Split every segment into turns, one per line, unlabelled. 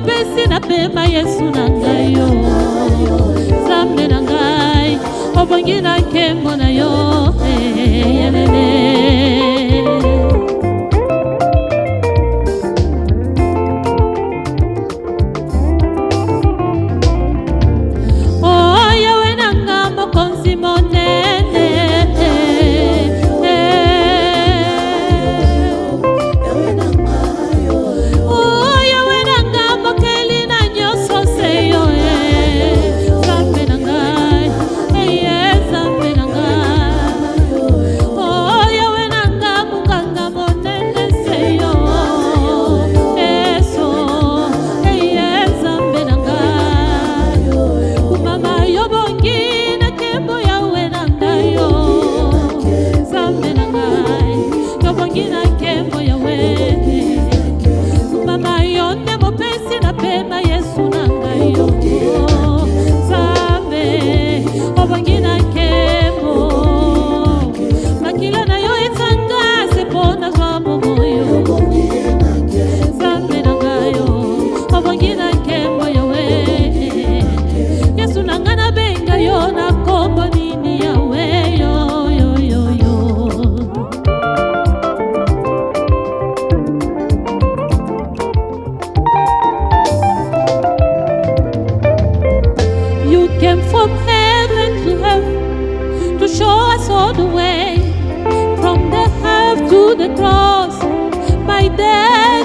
mopesi na pema Yesu nangayo Zambe nangai obongi na kembo na yo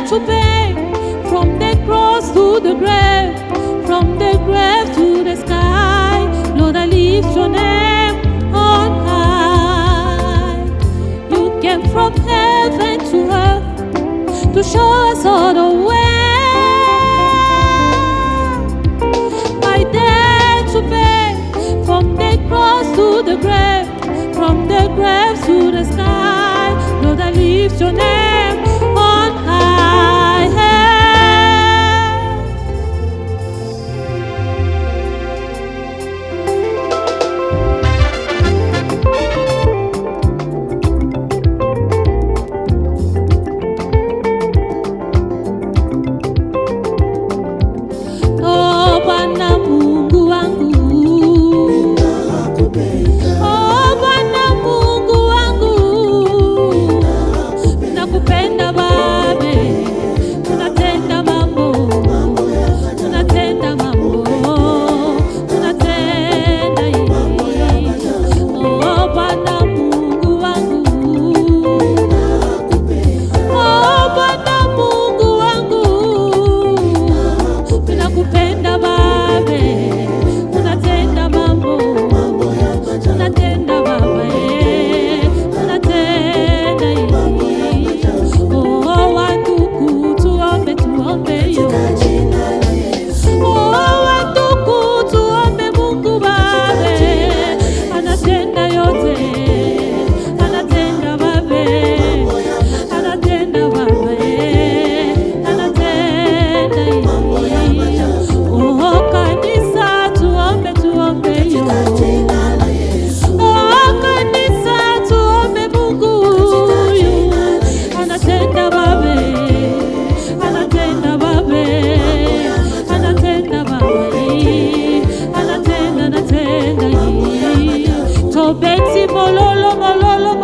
to pay, from the cross to the grave, from the grave to the sky. Lord, I lift your name on high. You came from heaven to earth to show us all the way. My debt to pay, from the cross to the grave, from the grave to the sky. Lord, I lift your name on high. Oh, Bwana Mungu wangu, oh, Bwana Mungu wangu, nakupenda babe, tunatenda mambo, tunatenda mambo, tunatenda hii. Oh, Bwana Mungu wangu, oh, Bwana Mungu wangu, tunakupenda babe, tunatenda mambo, tunatenda baba, tunatenda hii. Oh, wandugu tuombe, tuombe yo. Oh, wandugu tuombe Mungu babe, anatenda yote, anatenda babe, anatenda babe, anatenda hii. Oh, kanisa tuombe, tuombe yo. Oh, kanisa tuombe Mungu huyu, anatenda babe, anatenda babe, anatenda babe, anatenda hii. Tobeti mololo mololo